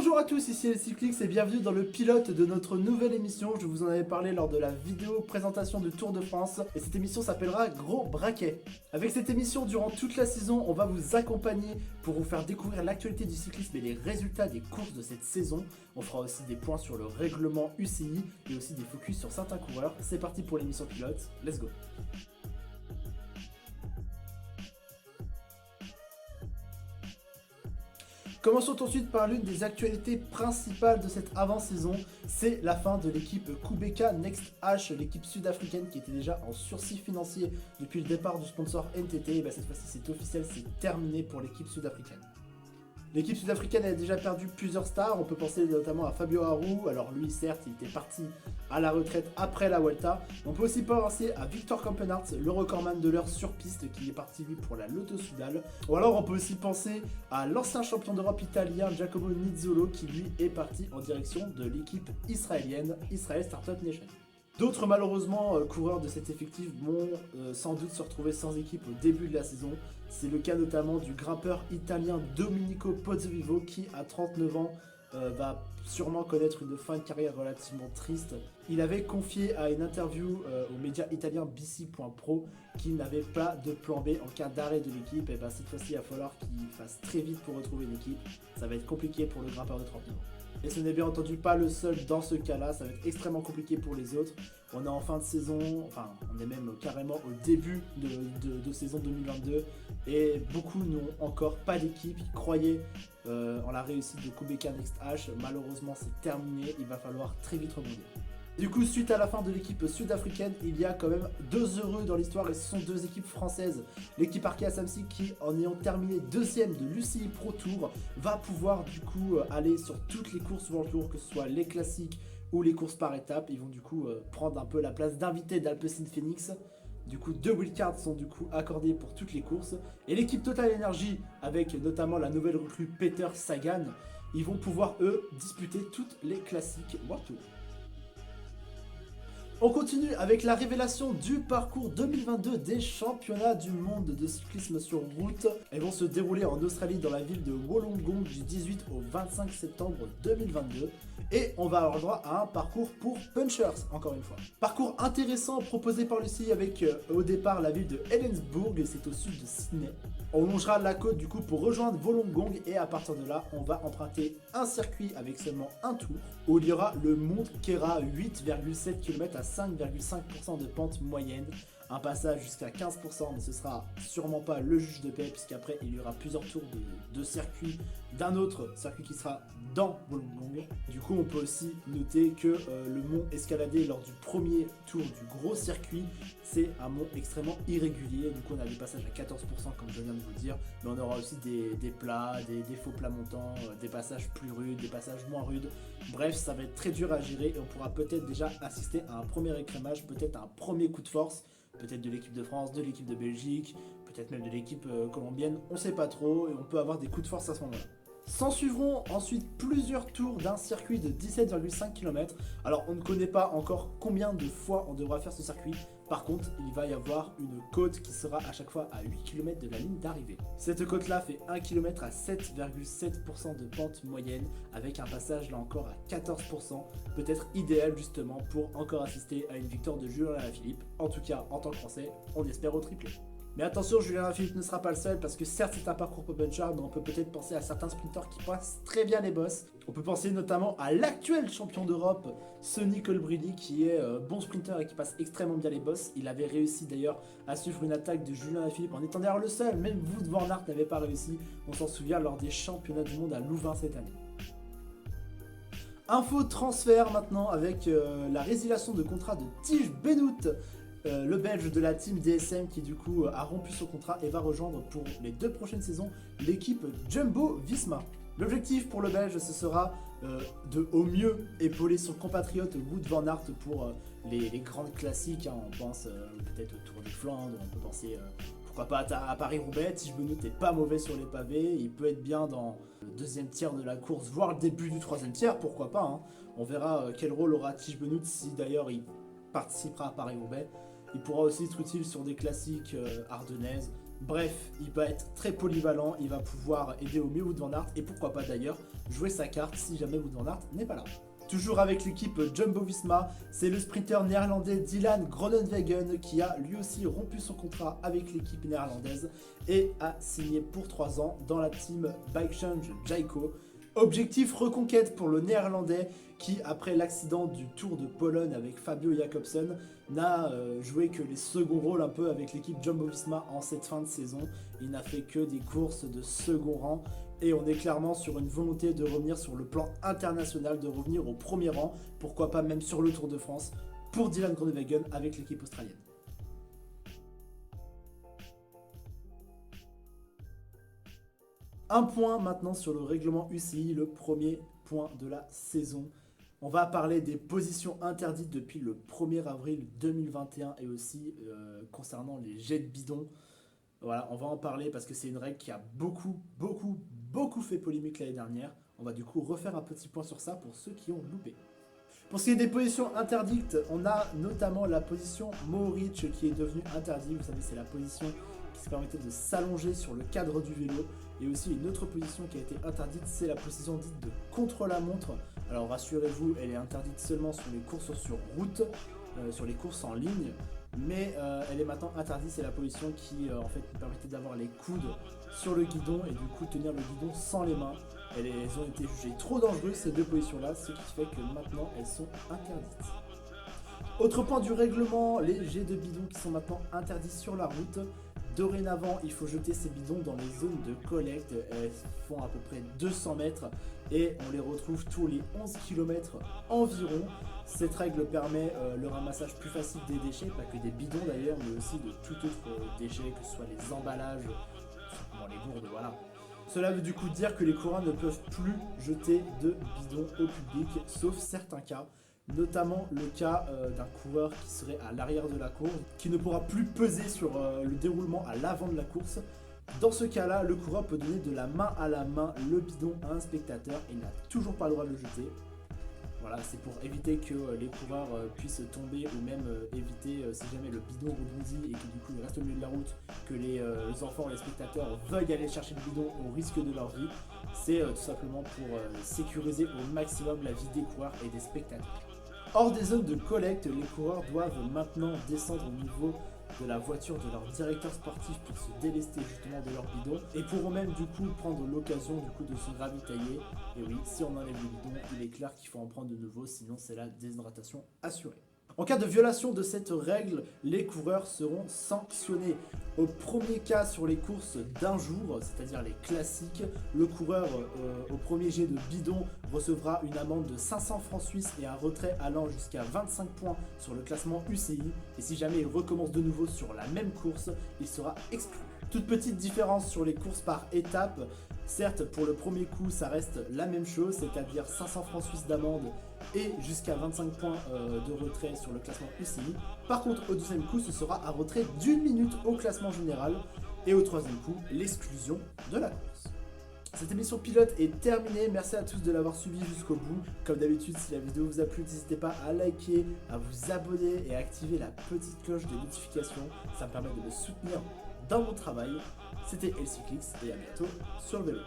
Bonjour à tous, ici LClix et bienvenue dans le pilote de notre nouvelle émission. Je vous en avais parlé lors de la vidéo présentation du Tour de France et cette émission s'appellera Gros Braquet. Avec cette émission, durant toute la saison, on va vous accompagner pour vous faire découvrir l'actualité du cyclisme et les résultats des courses de cette saison. On fera aussi des points sur le règlement UCI et aussi des focus sur certains coureurs. C'est parti pour l'émission pilote, let's go. Commençons ensuite par l'une des actualités principales de cette avant-saison, c'est la fin de l'équipe Qhubeka Next H, l'équipe sud-africaine qui était déjà en sursis financier depuis le départ du sponsor NTT, et cette fois-ci c'est officiel, c'est terminé pour l'équipe sud-africaine. L'équipe sud-africaine a déjà perdu plusieurs stars, on peut penser notamment à Fabio Aru, alors lui certes il était parti à la retraite après la Vuelta. On peut aussi penser à Victor Campenaerts, le recordman de l'heure sur piste qui est parti lui pour la Lotto Soudal. Ou alors on peut aussi penser à l'ancien champion d'Europe italien Giacomo Nizzolo qui lui est parti en direction de l'équipe israélienne Israel Startup Nation. D'autres malheureusement coureurs de cet effectif vont sans doute se retrouver sans équipe au début de la saison. C'est le cas notamment du grimpeur italien Domenico Pozzovivo qui à 39 ans va sûrement connaître une fin de carrière relativement triste. Il avait confié à une interview aux médias italiens BC.pro qu'il n'avait pas de plan B en cas d'arrêt de l'équipe. Et cette fois-ci il va falloir qu'il fasse très vite pour retrouver une équipe. Ça va être compliqué pour le grimpeur de 39 ans. Et ce n'est bien entendu pas le seul dans ce cas-là, ça va être extrêmement compliqué pour les autres. On est en fin de saison, enfin on est même carrément au début de saison 2022 et beaucoup n'ont encore pas d'équipe, ils croyaient en la réussite de Qhubeka Next H, malheureusement c'est terminé, il va falloir très vite rebondir. Du coup, suite à la fin de l'équipe sud-africaine, il y a quand même deux heureux dans l'histoire et ce sont deux équipes françaises. L'équipe Arkea Samsic qui, en ayant terminé deuxième de l'UCI Pro Tour, va pouvoir du coup aller sur toutes les courses World Tour, que ce soit les classiques ou les courses par étapes. Ils vont du coup prendre un peu la place d'invité d'Alpecin Phoenix. Du coup, 2 wildcards sont du coup accordés pour toutes les courses. Et l'équipe Total Energy, avec notamment la nouvelle recrue Peter Sagan, ils vont pouvoir eux disputer toutes les classiques World Tour. On continue avec la révélation du parcours 2022 des championnats du monde de cyclisme sur route. Elles vont se dérouler en Australie dans la ville de Wollongong du 18 au 25 septembre 2022. Et on va avoir le droit à un parcours pour punchers, encore une fois. Parcours intéressant proposé par Lucie avec au départ la ville de Helensburgh, c'est au sud de Sydney. On longera la côte du coup pour rejoindre Wollongong et à partir de là, on va emprunter un circuit avec seulement un tour où il y aura le Mont Kera, 8,7 km à 5,5% de pente moyenne. Un passage jusqu'à 15%, mais ce sera sûrement pas le juge de paix puisqu'après il y aura plusieurs tours de circuit d'un autre circuit qui sera dans Wollongong. Du coup on peut aussi noter que le mont escaladé lors du premier tour du gros circuit, c'est un mont extrêmement irrégulier. Du coup on a des passages à 14% comme je viens de vous le dire, mais on aura aussi des plats, des faux plats montants, des passages plus rudes, des passages moins rudes. Bref, ça va être très dur à gérer et on pourra peut-être déjà assister à un premier écrémage, peut-être un premier coup de force. Peut-être de l'équipe de France, de l'équipe de Belgique, peut-être même de l'équipe colombienne, on sait pas trop et on peut avoir des coups de force à ce moment-là. S'en suivront ensuite plusieurs tours d'un circuit de 17,5 km. Alors on ne connaît pas encore combien de fois on devra faire ce circuit. Par contre, il va y avoir une côte qui sera à chaque fois à 8 km de la ligne d'arrivée. Cette côte là fait 1 km à 7,7% de pente moyenne avec un passage là encore à 14%. Peut-être idéal justement pour encore assister à une victoire de Julien Alaphilippe. En tout cas, en tant que Français, on espère au triplé. Mais attention, Julien Alaphilippe ne sera pas le seul parce que certes c'est un parcours pour puncher, mais on peut peut-être penser à certains sprinteurs qui passent très bien les bosses. On peut penser notamment à l'actuel champion d'Europe, Sonny Colbrelli, qui est bon sprinter et qui passe extrêmement bien les bosses. Il avait réussi d'ailleurs à suivre une attaque de Julien Alaphilippe en étant d'ailleurs le seul, même Wout van Aert n'avait pas réussi, on s'en souvient lors des championnats du monde à Louvain cette année. Info transfert maintenant avec la résiliation de contrat de Tige Benoot. Le belge de la team DSM qui du coup a rompu son contrat et va rejoindre pour les 2 prochaines saisons l'équipe Jumbo Visma. L'objectif pour le belge ce sera de au mieux épauler son compatriote Wout van Aert pour les grandes classiques, hein. On pense peut-être au Tour des Flandres, on peut penser pourquoi pas à Paris-Roubaix. Tige Benoot n'est pas mauvais sur les pavés, il peut être bien dans le deuxième tiers de la course, voire le début du troisième tiers, pourquoi pas, hein. On verra quel rôle aura Tige Benoot si d'ailleurs il participera à Paris-Roubaix. Il pourra aussi être utile sur des classiques ardennaises, Bref, il va être très polyvalent, il va pouvoir aider au mieux Wout van Aert et pourquoi pas d'ailleurs jouer sa carte si jamais Wout van Aert n'est pas là. Toujours avec l'équipe Jumbo-Visma, c'est le sprinter néerlandais Dylan Groenewegen qui a lui aussi rompu son contrat avec l'équipe néerlandaise et a signé pour 3 ans dans la team Bike Change Jayco. Objectif reconquête pour le néerlandais qui, après l'accident du Tour de Pologne avec Fabio Jakobsen, n'a joué que les seconds rôles un peu avec l'équipe Jumbo-Visma en cette fin de saison. Il n'a fait que des courses de second rang et on est clairement sur une volonté de revenir sur le plan international, de revenir au premier rang, pourquoi pas même sur le Tour de France, pour Dylan Groenewegen avec l'équipe australienne. Un point maintenant sur le règlement UCI, le premier point de la saison. On va parler des positions interdites depuis le 1er avril 2021 et aussi concernant les jets de bidon. Voilà, on va en parler parce que c'est une règle qui a beaucoup fait polémique l'année dernière. On va du coup refaire un petit point sur ça pour ceux qui ont loupé. Pour ce qui est des positions interdites, on a notamment la position Mohoric qui est devenue interdite. Vous savez, c'est la position qui se permettait de s'allonger sur le cadre du vélo. Et aussi une autre position qui a été interdite, c'est la position dite de contre-la-montre. Alors rassurez-vous, elle est interdite seulement sur les courses sur route, sur les courses en ligne. Mais elle est maintenant interdite, c'est la position qui en fait permettait d'avoir les coudes sur le guidon et du coup tenir le guidon sans les mains. Elles ont été jugées trop dangereuses ces deux positions-là, ce qui fait que maintenant elles sont interdites. Autre point du règlement, les jets de bidon qui sont maintenant interdits sur la route. Dorénavant, il faut jeter ces bidons dans les zones de collecte. Elles font à peu près 200 mètres et on les retrouve tous les 11 km environ. Cette règle permet le ramassage plus facile des déchets, pas que des bidons d'ailleurs, mais aussi de tout autre déchet, que ce soit les emballages, simplement les gourdes, voilà. Cela veut du coup dire que les coureurs ne peuvent plus jeter de bidons au public, sauf certains cas. Notamment le cas d'un coureur qui serait à l'arrière de la course, qui ne pourra plus peser sur le déroulement à l'avant de la course. Dans ce cas-là, le coureur peut donner de la main à la main le bidon à un spectateur et n'a toujours pas le droit de le jeter. Voilà, c'est pour éviter que les coureurs puissent tomber ou même éviter, si jamais le bidon rebondit et que du coup il reste au milieu de la route, que les enfants, les spectateurs veuillent aller chercher le bidon au risque de leur vie. C'est tout simplement pour sécuriser au maximum la vie des coureurs et des spectateurs. Hors des zones de collecte, les coureurs doivent maintenant descendre au niveau de la voiture de leur directeur sportif pour se délester justement de leur bidon et pourront même du coup prendre l'occasion du coup de se ravitailler. Et oui, si on enlève le bidon, il est clair qu'il faut en prendre de nouveau, sinon c'est la déshydratation assurée. En cas de violation de cette règle, les coureurs seront sanctionnés. Au premier cas sur les courses d'un jour, c'est-à-dire les classiques, le coureur au premier jet de bidon recevra une amende de 500 francs suisses et un retrait allant jusqu'à 25 points sur le classement UCI. Et si jamais il recommence de nouveau sur la même course, il sera exclu. Toute petite différence sur les courses par étapes. Certes, pour le premier coup, ça reste la même chose, c'est-à-dire 500 francs suisses d'amende et jusqu'à 25 points de retrait sur le classement UCI. Par contre, au deuxième coup, ce sera un retrait d'1 minute au classement général et au troisième coup, l'exclusion de la course. Cette émission pilote est terminée, merci à tous de l'avoir suivi jusqu'au bout. Comme d'habitude, si la vidéo vous a plu, n'hésitez pas à liker, à vous abonner et à activer la petite cloche de notification. Ça me permet de me soutenir dans mon travail. C'était LCClix et à bientôt sur le vélo.